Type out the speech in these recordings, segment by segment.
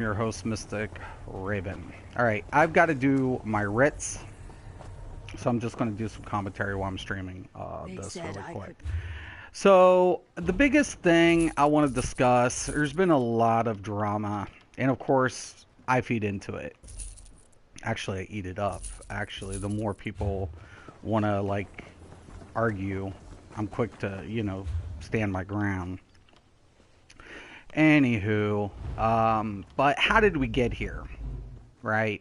Your host, Mysticraven. Alright, I've got to do my writs, so I'm just going to do some commentary while I'm streaming this really quick. So, the biggest thing I want to discuss, there's been a lot of drama, and of course, I feed into it. Actually, I eat it up. Actually, the more people want to, like, argue, I'm quick to, stand my ground. Anywho, but how did we get here, right?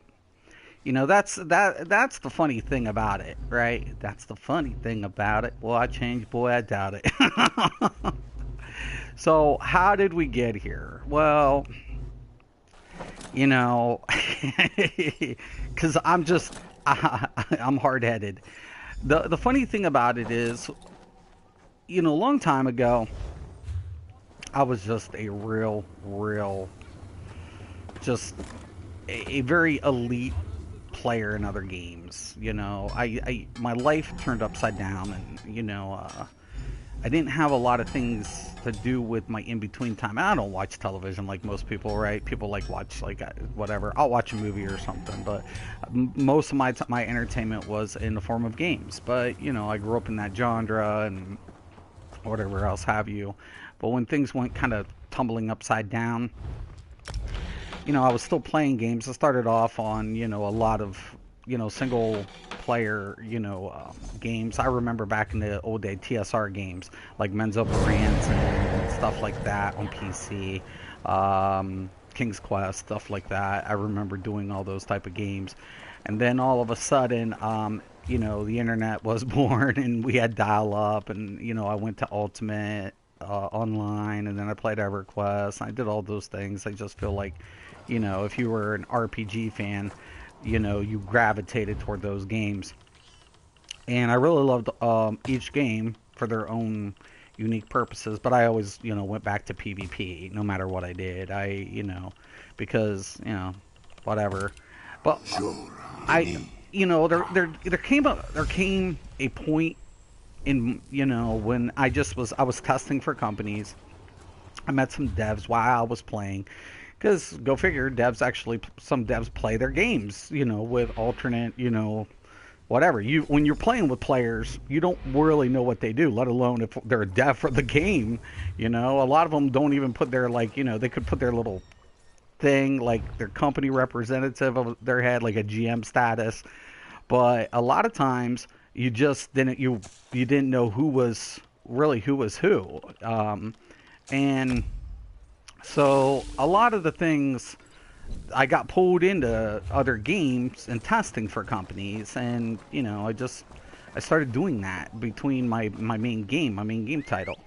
That's the funny thing about it, right? That's the funny thing about it. Well, I changed, boy, I doubt it. So, how did we get here? Well, you know, because I'm hard headed. The funny thing about it is, a long time ago, I was just a just a very elite player in other games. My life turned upside down, and I didn't have a lot of things to do with my in between time. I don't watch television like most people, right? People like watch like whatever. I'll watch a movie or something, but most of my entertainment was in the form of games. But I grew up in that genre and whatever else have you. But when things went kind of tumbling upside down, I was still playing games. I started off on, a lot of, single player, games. I remember back in the old day TSR games, like Menzo Brands and stuff like that on PC, King's Quest, stuff like that. I remember doing all those type of games. And then all of a sudden, the internet was born and we had dial up and, I went to Ultimate online and then I played EverQuest. I did all those things. I just feel like, if you were an RPG fan, you gravitated toward those games. And I really loved each game for their own unique purposes, but I always, went back to PvP no matter what I did. Because, whatever. But there came a point in when I was testing for companies. I met some devs while I was playing, because go figure, some devs play their games with alternate whatever. When you're playing with players, you don't really know what they do, let alone if they're a dev for the game. A lot of them don't even put their they could put their little thing, like their company representative of their head, like a GM status. But a lot of times you just didn't know who was who. And so a lot of the things, I got pulled into other games and testing for companies, and I started doing that between my main game title.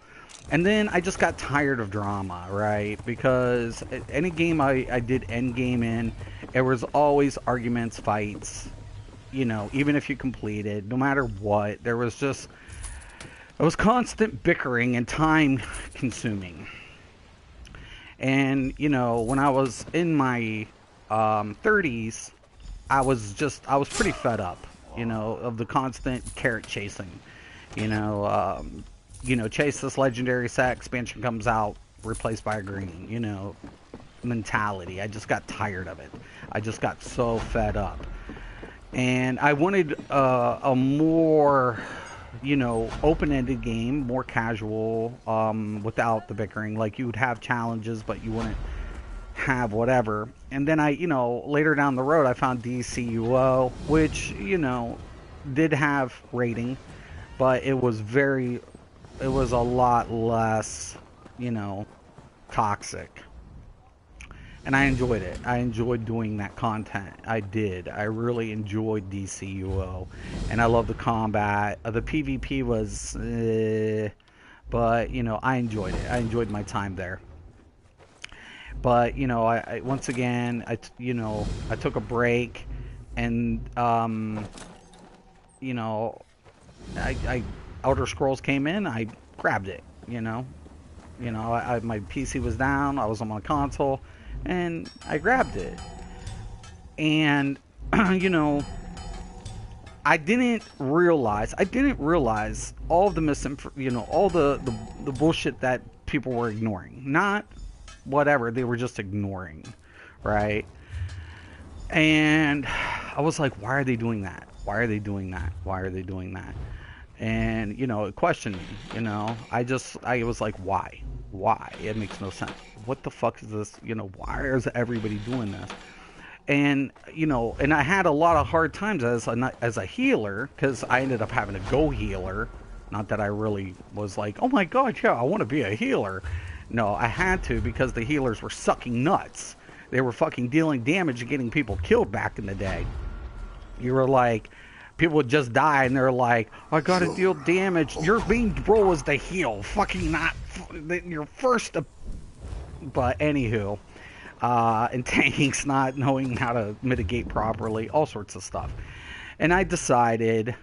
And then I just got tired of drama, right? Because any game I did end game in, there was always arguments, fights, even if you completed, no matter what, it was constant bickering and time consuming. And, when I was in my 30s, I was pretty fed up, of the constant carrot chasing. Chase this legendary set, expansion comes out, replaced by a green, mentality. I just got tired of it. I just got so fed up. And I wanted a more, open-ended game, more casual, without the bickering. Like, you would have challenges, but you wouldn't have whatever. And then I, later down the road, I found DCUO, which, did have rating, but it was a lot less, toxic. And I enjoyed it. I enjoyed doing that content. I did. I really enjoyed DCUO. And I love the combat. The PvP was, but, I enjoyed it. I enjoyed my time there. But, I once again, I took a break. And, Elder Scrolls came in. I grabbed it, my PC was down. I was on my console. And I grabbed it. And, I didn't realize all of the all the bullshit that people were ignoring. Not whatever, they were just ignoring, right? And I was like, why are they doing that? Why are they doing that? Why are they doing that? And it questioned me. I was like, why? It makes no sense. What the fuck is this? Why is everybody doing this? And and I had a lot of hard times as a healer, because I ended up having to go healer. Not that I really was like, oh my god, yeah, I want to be a healer. No, I had to, because the healers were sucking nuts. They were fucking dealing damage and getting people killed back in the day. You were like, people would just die, and they're like, I gotta deal damage. Your main role is to heal, fucking not your first. But anywho, and tanks not knowing how to mitigate properly, all sorts of stuff. And I decided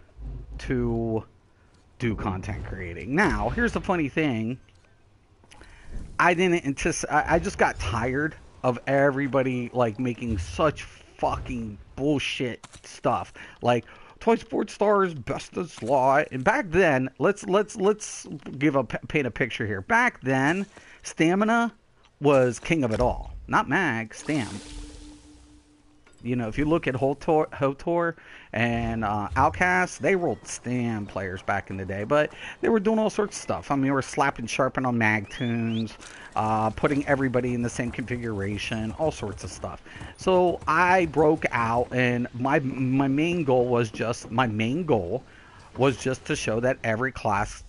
to do content creating. Now, here's the funny thing. I didn't anticipate. I just got tired of everybody like making such fucking bullshit stuff. Like Toy Sports Stars best of slot. And back then, let's paint a picture here. Back then, stamina was king of it all. Not mag, stam. If you look at HOTOR and Outcast, they rolled stam players back in the day, but they were doing all sorts of stuff. I mean, they were slapping sharpen on mag tunes, putting everybody in the same configuration, all sorts of stuff. So I broke out, and my main goal was just to show that every class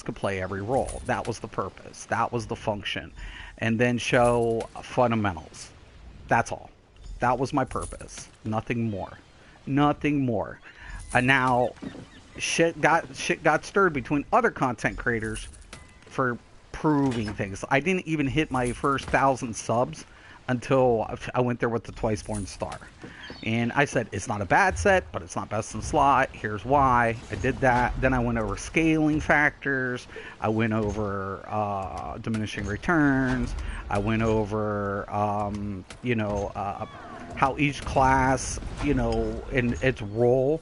could play every role. That was the purpose. That was the function. And then show fundamentals. That's all. That was my purpose. Nothing more. Nothing more. And now, shit got stirred between other content creators for proving things. I didn't even hit my first 1,000 subs until I went there with the Twiceborn Star. And I said, it's not a bad set, but it's not best in slot. Here's why. I did that. Then I went over scaling factors. I went over diminishing returns. I went over, how each class, in its role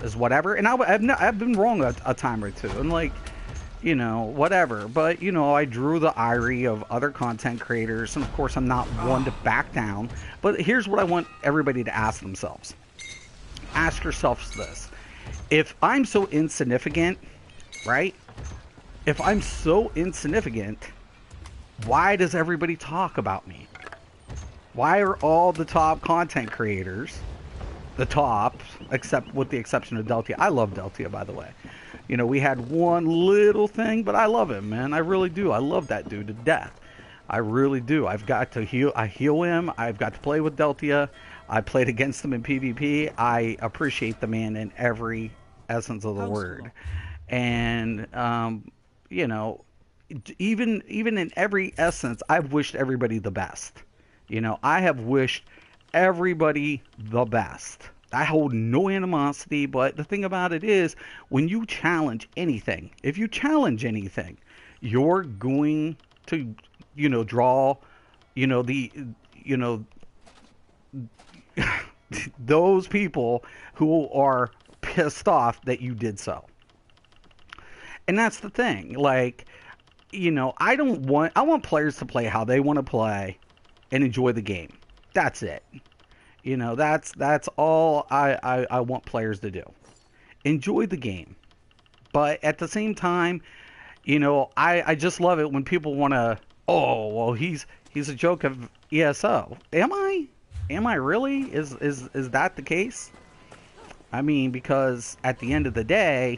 is whatever. And I've been wrong a time or two. And like, whatever. But, I drew the ire of other content creators. And, of course, I'm not one to back down. But here's what I want everybody to ask themselves. Ask yourselves this. If I'm so insignificant, right? If I'm so insignificant, why does everybody talk about me? Why are all the top content creators the top, except with the exception of Deltia? I love Deltia, by the way. We had one little thing, but I love him, man. I really do. I love that dude to death. I really do. I've got to heal. I heal him. I've got to play with Deltia. I played against him in PvP. I appreciate the man in every essence of the word. And, even in every essence, I've wished everybody the best. I have wished everybody the best. I hold no animosity, but the thing about it is, when you challenge anything, if you challenge anything, you're going to, draw, those people who are pissed off that you did so. And that's the thing. Like, I want players to play how they want to play and enjoy the game. That's it. That's all I want players to do. Enjoy the game. But at the same time, I just love it when people want to, oh, well, he's a joke of ESO. Am I? Am I really? Is that the case? I mean, because at the end of the day,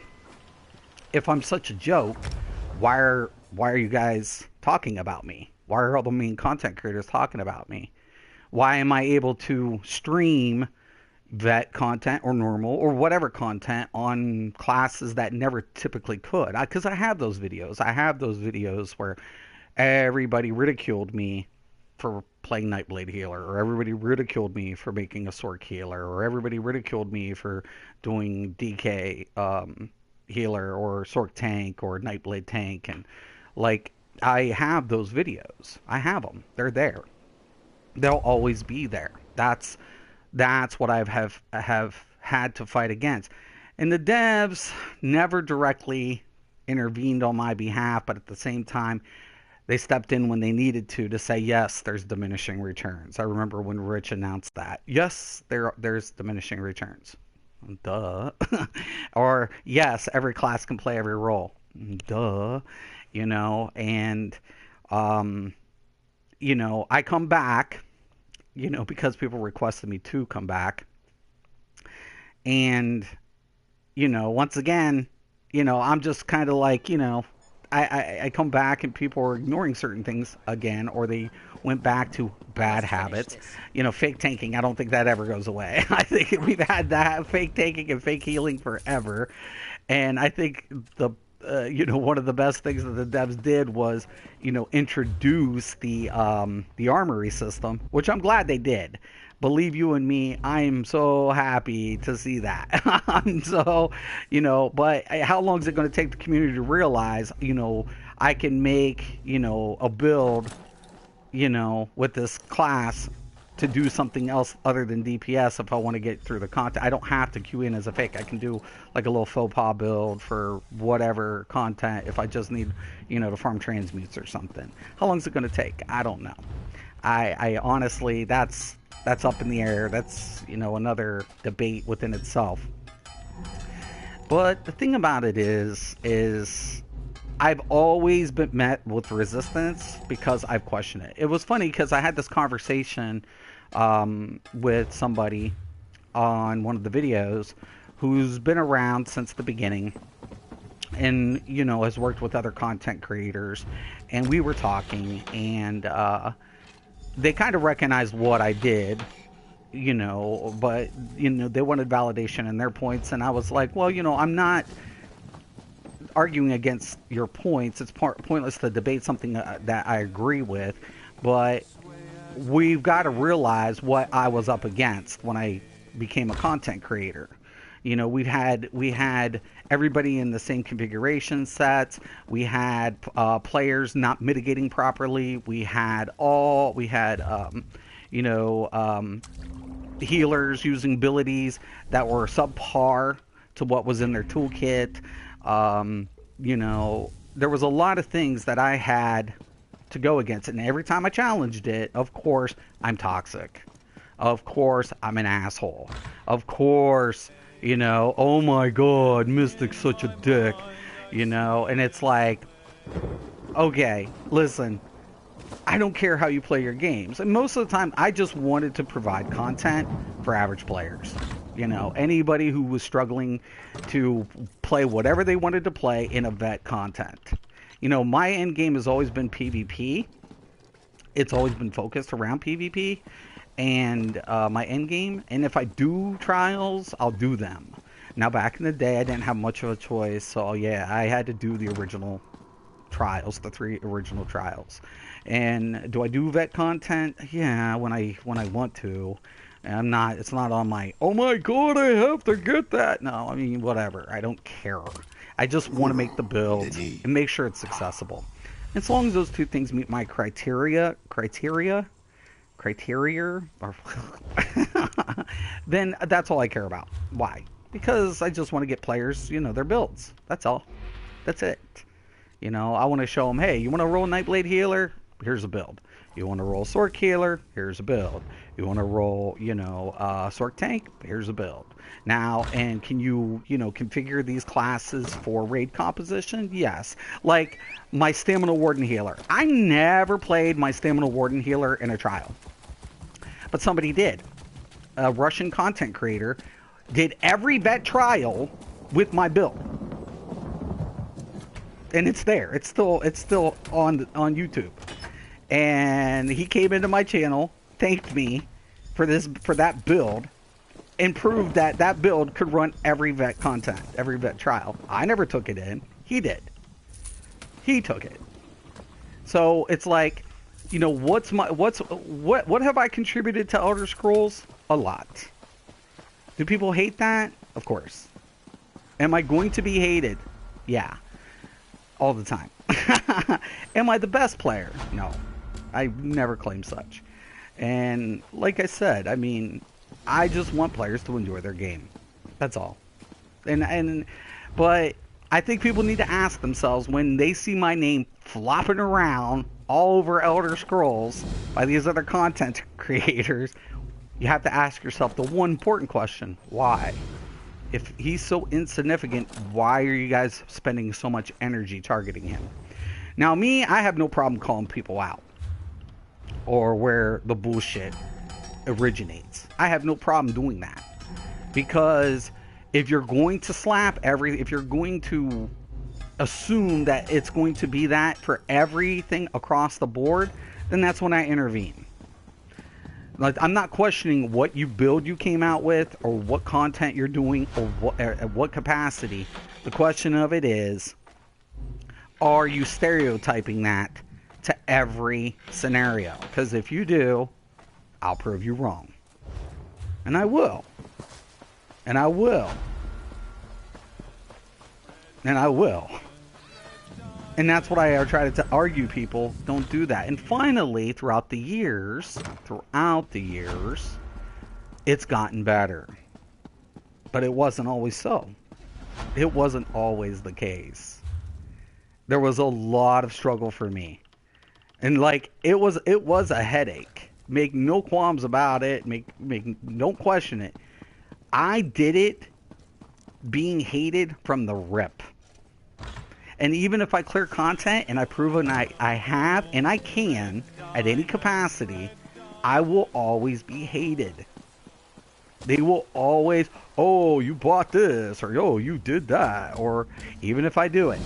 if I'm such a joke, why are you guys talking about me? Why are all the main content creators talking about me? Why am I able to stream vet content or normal or whatever content on classes that never typically could? Because I have those videos. I have those videos where everybody ridiculed me for playing Nightblade Healer, or everybody ridiculed me for making a Sork Healer, or everybody ridiculed me for doing DK Healer or Sork Tank or Nightblade Tank. And like, I have those videos. I have them. They're there. They'll always be there. That's what I have had to fight against. And the devs never directly intervened on my behalf, but at the same time, They stepped in when they needed to say, yes, there's diminishing returns. I remember when Rich announced that. Yes, there's diminishing returns. Duh. Or, yes, every class can play every role. Duh. And, um, I come back, because people requested me to come back. And, once again, I'm just kind of like, I come back and people are ignoring certain things again, or they went back to bad habits. Fake tanking, I don't think that ever goes away. I think we've had that fake tanking and fake healing forever. And I think one of the best things that the devs did was, introduce the armory system, which I'm glad they did. Believe you and me, I'm so happy to see that. So, but how long is it going to take the community to realize, I can make, a build, with this class to do something else other than DPS if I want to get through the content. I don't have to queue in as a fake. I can do like a little faux pas build for whatever content if I just need, to farm transmutes or something. How long is it going to take? I don't know. I honestly, that's up in the air. That's, another debate within itself. But the thing about it is I've always been met with resistance because I've questioned it. It was funny because I had this conversation with somebody on one of the videos who's been around since the beginning and, has worked with other content creators. And we were talking, and they kind of recognized what I did, but, they wanted validation in their points. And I was like, well, I'm not arguing against your points. It's pointless to debate something that I agree with, but we've got to realize what I was up against when I became a content creator. We had everybody in the same configuration sets. We had players not mitigating properly. We had healers using abilities that were subpar to what was in their toolkit. There was a lot of things that I had to go against, and every time I challenged it, of course, I'm toxic. Of course, I'm an asshole. Of course, oh my god, Mistick's such a dick, and it's like, okay, listen, I don't care how you play your games. And most of the time, I just wanted to provide content for average players. Anybody who was struggling to play whatever they wanted to play in a vet content. My end game has always been PvP. It's always been focused around PvP. And my end game. And if I do trials, I'll do them. Now, back in the day, I didn't have much of a choice. So, yeah, I had to do the original trials, the 3 original trials. And do I do vet content? Yeah, when I want to. And it's not on my, oh my god, I have to get that. No, I mean, whatever. I don't care. I just want to make the build and make sure it's accessible. As long as those two things meet my criteria, then that's all I care about. Why? Because I just want to get players, their builds. That's all. That's it. I want to show them, hey, you want to roll Nightblade Healer? Here's a build. You want to roll Sork Healer? Here's a build. You want to roll, Sork Tank? Here's a build. Now, and can you, configure these classes for raid composition? Yes. Like my Stamina Warden Healer. I never played my Stamina Warden Healer in a trial. But somebody did. A Russian content creator did every vet trial with my build. And it's there. It's still on YouTube. And he came into my channel, thanked me for that build, and proved that build could run every vet content, every vet trial. I never took it in. He did. He took it. So it's like, what have I contributed to Elder Scrolls? A lot. Do people hate that? Of course. Am I going to be hated? Yeah. All the time. Am I the best player? No. I never claimed such. And like I said, I mean, I just want players to enjoy their game. That's all. But I think people need to ask themselves when they see my name flopping around all over Elder Scrolls by these other content creators, you have to ask yourself the one important question: why? If he's so insignificant, why are you guys spending so much energy targeting him? Now, me, I have no problem calling people out or where the bullshit originates. I have no problem doing that, because if you're going to if you're going to assume that it's going to be that for everything across the board, then that's when I intervene. Like, I'm not questioning what build you came out with, or what content you're doing, or at what capacity. The question of it is, are you stereotyping that to every scenario? Because if you do, I'll prove you wrong. And I will. And I will. And I will. And that's what I try to argue, people. Don't do that. And finally, throughout the years, it's gotten better. But it wasn't always so. It wasn't always the case. There was a lot of struggle for me. And like, it was a headache. Make no qualms about it. Don't question it. I did it being hated from the rip. And even if I clear content and I prove I have and I can at any capacity, I will always be hated. They will always, oh, you bought this, or oh, you did that, or even if I do it,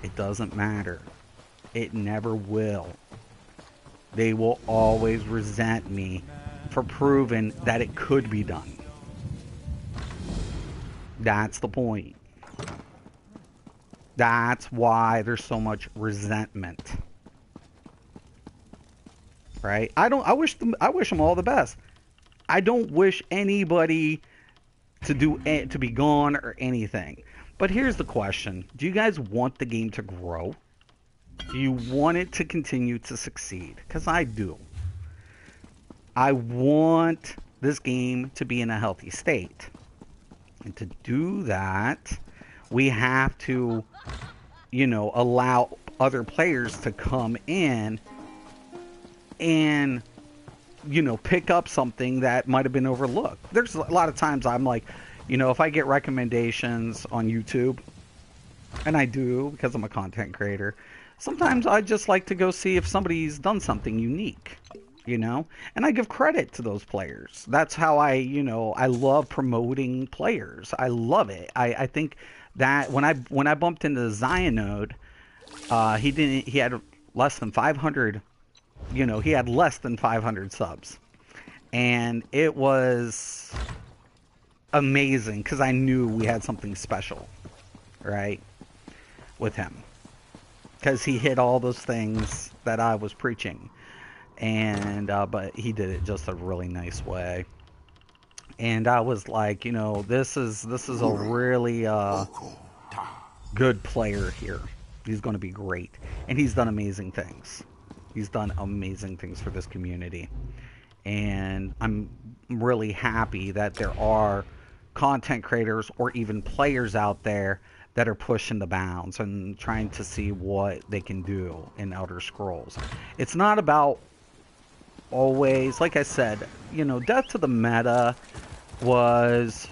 it doesn't matter. It never will. They will always resent me for proving that it could be done. That's the point. That's why there's so much resentment. Right? I wish them all the best. I don't wish anybody to be gone or anything. But here's the question. Do you guys want the game to grow? Do you want it to continue to succeed? Because I do. I want this game to be in a healthy state. And to do that, we have to, allow other players to come in and, pick up something that might have been overlooked. There's a lot of times I'm like, if I get recommendations on YouTube, and I do because I'm a content creator, sometimes I just like to go see if somebody's done something unique, and I give credit to those players. That's how I love promoting players. I love it. I think that when I bumped into Zionode, he had less than 500, he had less than 500 subs. And it was amazing because I knew we had something special, right, with him. Because he hit all those things that I was preaching. And but he did it just a really nice way. And I was like, this is a really good player here. He's going to be great. And he's done amazing things. He's done amazing things for this community. And I'm really happy that there are content creators or even players out there that are pushing the bounds and trying to see what they can do in Elder Scrolls. It's not about always, like I said, death to the meta was,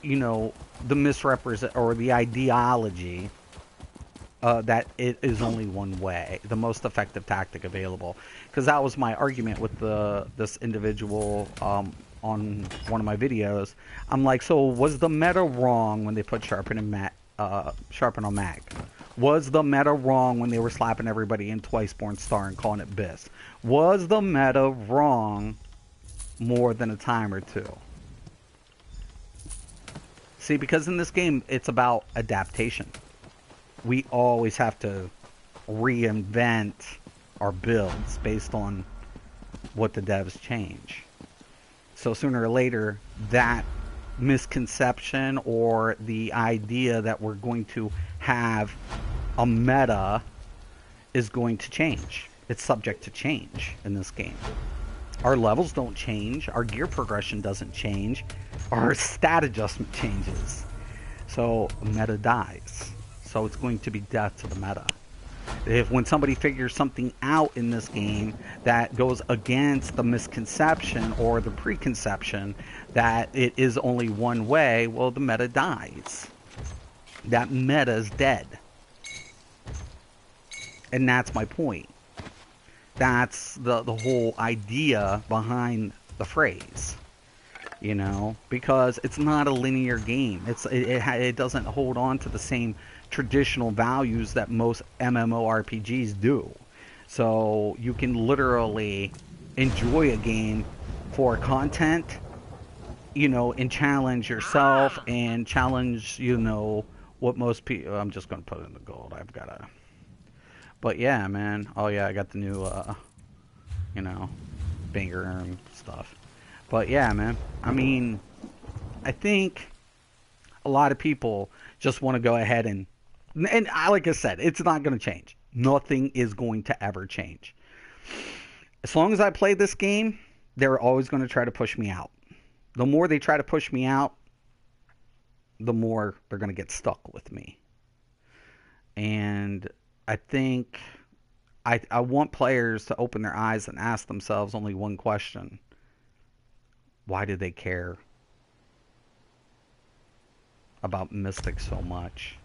the misrepresent or the ideology that it is only one way, the most effective tactic available. Because that was my argument with this individual on one of my videos. I'm like, so was the meta wrong when they put sharpen on mag? Was the meta wrong when they were slapping everybody in Twiceborn Star and calling it BIS? Was the meta wrong more than a time or two? See, because in this game, it's about adaptation. We always have to reinvent our builds based on what the devs change. So sooner or later, that misconception or the idea that we're going to have a meta is going to change. It's subject to change in this game. Our levels don't change. Our gear progression doesn't change. Our stat adjustment changes. So meta dies. So it's going to be death to the meta. If when somebody figures something out in this game that goes against the misconception or the preconception that it is only one way, well, the meta dies. That meta is dead. And that's my point. That's the whole idea behind the phrase. You know, because it's not a linear game. It doesn't hold on to the same traditional values that most MMORPGs do. So you can literally enjoy a game for content, you know, and challenge yourself and challenge, you know, what most people. I'm just gonna put it in the gold. I've got to. But yeah, man. Oh yeah, I got the new, you know, banger and stuff. But yeah, man. I mean, I think a lot of people just want to go ahead and like I said, it's not going to change. Nothing is going to ever change. As long as I play this game, they're always going to try to push me out. The more they try to push me out, the more they're going to get stuck with me. And I think I want players to open their eyes and ask themselves only one question. Why do they care about Mystic so much?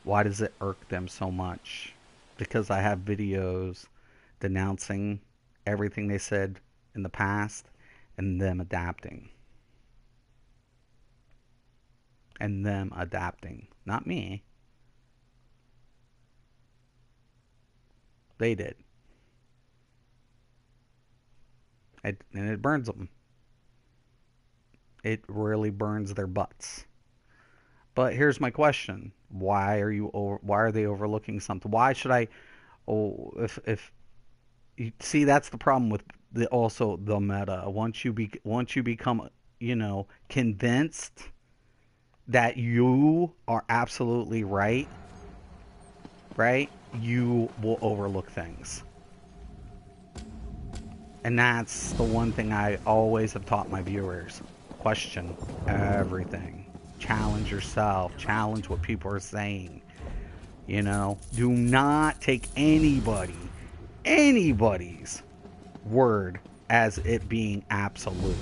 Why does it irk them so much? Because I have videos denouncing everything they said in the past and them adapting. And them adapting. Not me. They did. And it burns them. It really burns their butts. But here's my question: why are they overlooking something? Why should I? Oh, if you see, that's the problem with also the meta. Once you become, you know, convinced that you are absolutely right, you will overlook things. And that's the one thing I always have taught my viewers. Question everything. Challenge yourself. Challenge what people are saying. You know, do not take anybody's word as it being absolute.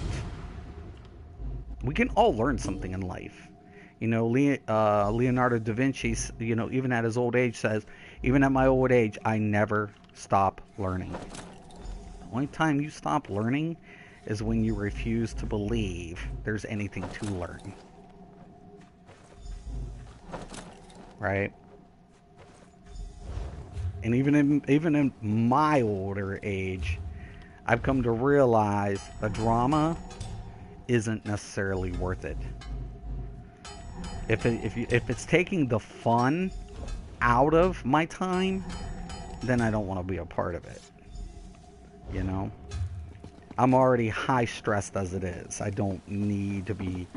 We can all learn something in life. You know, Leonardo da Vinci, you know, even at his old age says, even at my old age, I never stop learning. The only time you stop learning is when you refuse to believe there's anything to learn. Right? And even in my older age, I've come to realize the drama isn't necessarily worth it. If it's taking the fun out of my time, then I don't want to be a part of it. You know? I'm already high stressed as it is. I don't need to be,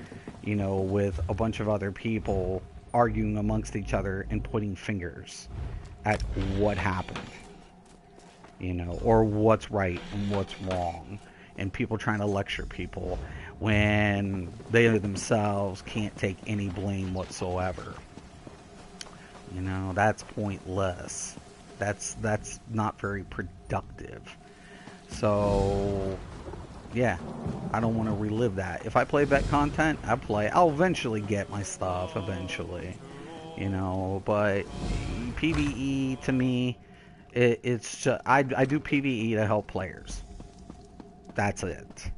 you know, with a bunch of other people arguing amongst each other and pointing fingers at what happened, you know, or what's right and what's wrong, and people trying to lecture people when they themselves can't take any blame whatsoever. You know, that's pointless. That's not very productive. So yeah, I don't want to relive that. If I play vet content, I'll eventually get my stuff eventually, you know, but PvE to me, it's just, I do PvE to help players. That's it.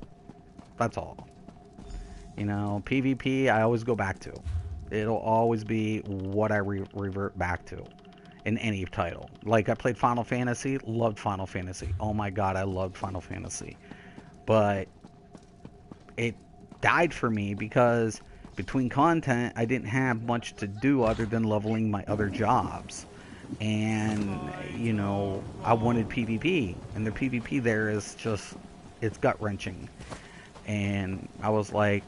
That's all. You know, PvP I always go back to. It'll always be what I revert back to in any title. Like I played Final Fantasy, loved Final Fantasy. Oh my god, I loved Final Fantasy. But it died for me because between content, I didn't have much to do other than leveling my other jobs. And, you know, I wanted PvP. And the PvP there is just, it's gut-wrenching. And I was like,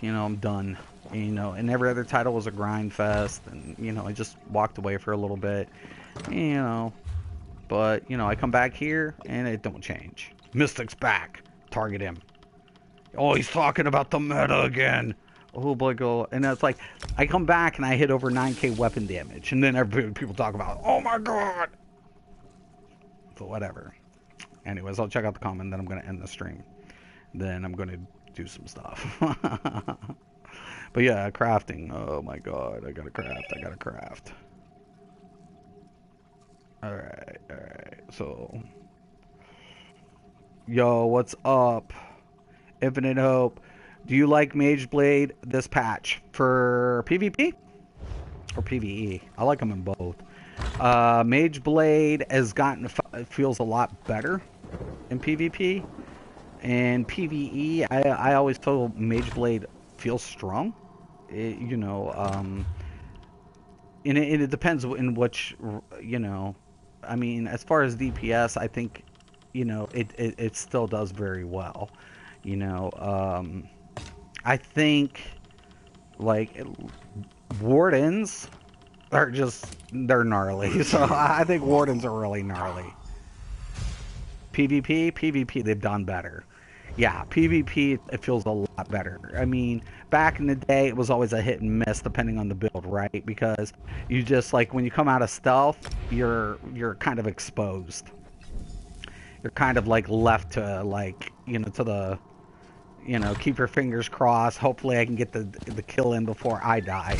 you know, I'm done. And, you know, and every other title was a grind fest. And, you know, I just walked away for a little bit. You know, but, you know, I come back here and it don't change. Mistick's back. Target him. Oh, he's talking about the meta again. oh boy, go, and it's like I come back and I hit over 9K weapon damage, and then people talk about, oh my god. So whatever. Anyways, I'll check out the comment, then I'm gonna end the stream. Then I'm gonna do some stuff. But yeah, crafting. Oh my god, I gotta craft. I gotta craft. All right, all right. So, yo, what's up? Infinite Hope. Do you like Mage Blade this patch for PvP or PvE? I like them in both. Mage Blade has gotten feels a lot better in PvP, and PvE. I always feel Mage Blade feels strong. You know, and it depends in which, you know, I mean, as far as DPS, I think, you know, it still does very well. You know, I think, like, Wardens are just, they're gnarly. So I think Wardens are really gnarly. PvP, they've done better. Yeah, PvP, it feels a lot better. I mean, back in the day, it was always a hit and miss depending on the build, right? Because you just, like, when you come out of stealth, you're kind of exposed. You're kind of, like, left to, like, you know, to the, you know, keep your fingers crossed. Hopefully I can get the kill in before I die.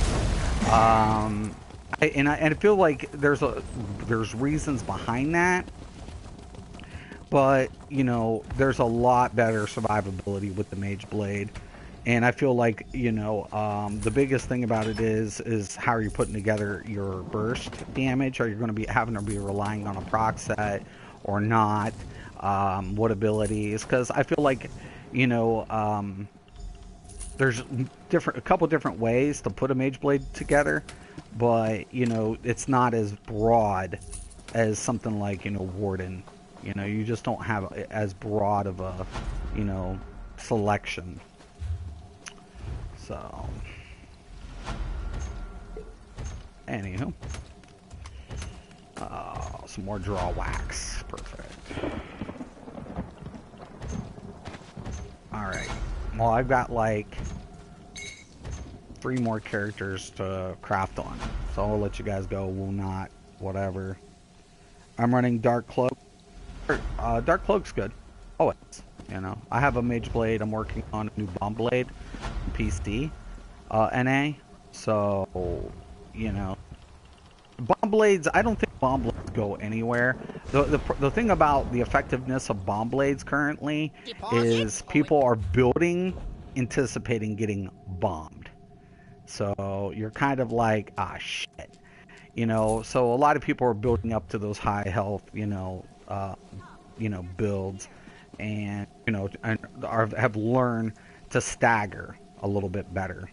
I feel like there's reasons behind that. But, you know, there's a lot better survivability with the Mage Blade. And I feel like, you know, the biggest thing about it is how are you putting together your burst damage? Are you going to be having to be relying on a proc set or not? What abilities? Because I feel like, you know, there's a couple different ways to put a Mage Blade together. But, you know, it's not as broad as something like, you know, Warden. You know, you just don't have as broad of a, you know, selection. So, anywho. Some more draw wax. Perfect. Alright. Well, I've got like 3 more characters to craft on. So I'll let you guys go. Will not. Whatever. I'm running Dark Cloak. Dark Cloak's good. Oh, it's, you know, I have a Mage Blade. I'm working on a new Bomb Blade, PC, NA. So, you know, Bomb Blades. I don't think Bomb Blades go anywhere. The thing about the effectiveness of Bomb Blades currently is people are building, anticipating getting bombed. So you're kind of like, ah, shit. You know, so a lot of people are building up to those high health, you know, builds, and you know, have learned to stagger a little bit better,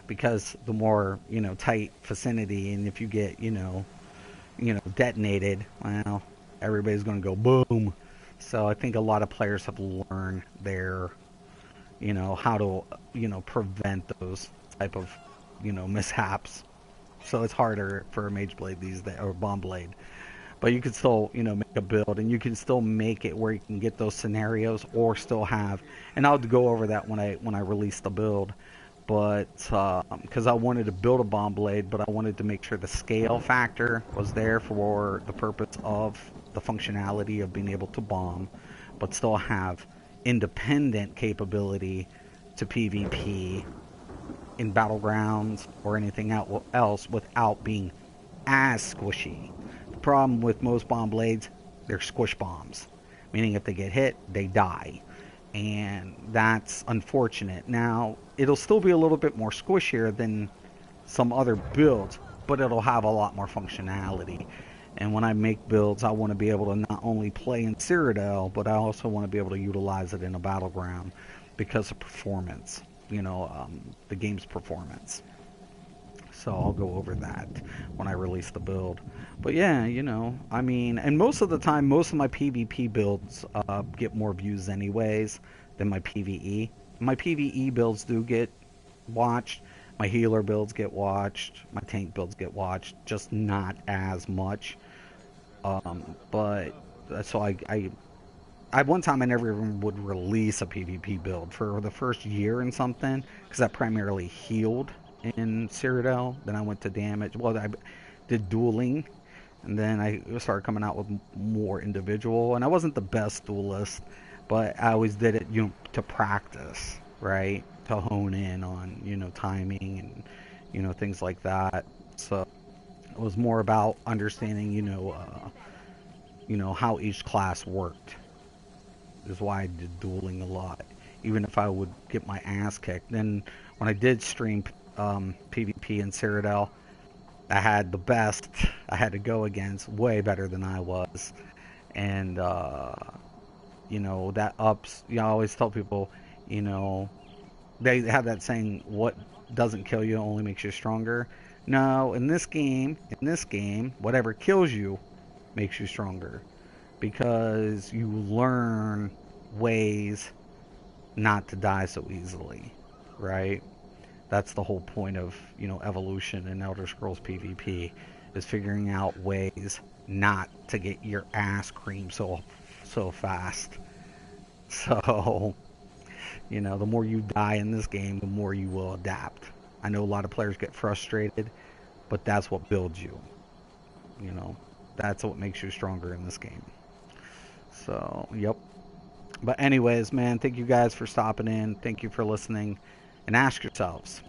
because the more, you know, tight vicinity, and if you get, you know, detonated, well, everybody's going to go boom. So I think a lot of players have learned their, you know, how to, you know, prevent those type of, you know, mishaps. So it's harder for a Mage Blade these days, or Bomb Blade. But you can still, you know, make a build, and you can still make it where you can get those scenarios, or still have, and I'll go over that when I release the build. But because I wanted to build a Bomb Blade, but I wanted to make sure the scale factor was there for the purpose of the functionality of being able to bomb, but still have independent capability to PvP in battlegrounds or anything else without being as squishy. The problem with most Bomb Blades, they're squish bombs, meaning if they get hit, they die. And that's unfortunate. Now, it'll still be a little bit more squishier than some other builds, but it'll have a lot more functionality. And when I make builds, I want to be able to not only play in Cyrodiil, but I also want to be able to utilize it in a battleground because of performance, you know, the game's performance. So I'll go over that when I release the build. But yeah, you know, I mean, and most of the time, most of my PvP builds get more views anyways than my PvE. My PvE builds do get watched. My healer builds get watched. My tank builds get watched. Just not as much. But so I I one time I never even would release a PvP build for the first year and something because I primarily healed in Cyrodiil. Then I went to damage. Well, I did dueling, and then I started coming out with more individual. And I wasn't the best duelist, but I always did it, to practice, right? To hone in on, timing and, things like that. So it was more about understanding, how each class worked. Is why I did dueling a lot, even if I would get my ass kicked. Then when I did stream PvP in Cyrodiil, I had the best I had to go against, way better than I was, and that ups. I always tell people, you know, they have that saying, "What doesn't kill you only makes you stronger." No, in this game, whatever kills you makes you stronger because you learn ways not to die so easily, right? That's the whole point of, evolution in Elder Scrolls PvP is figuring out ways not to get your ass creamed so fast. So, the more you die in this game, the more you will adapt. I know a lot of players get frustrated, but that's what builds you, you know. That's what makes you stronger in this game. So, yep. But anyways, man, thank you guys for stopping in. Thank you for listening. And ask yourselves,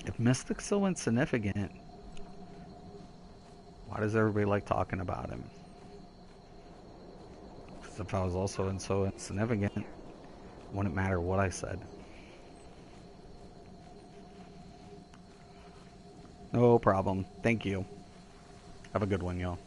if Mystic's so insignificant, why does everybody like talking about him? Because if I was also so insignificant, it wouldn't matter what I said. No problem. Thank you. Have a good one, y'all.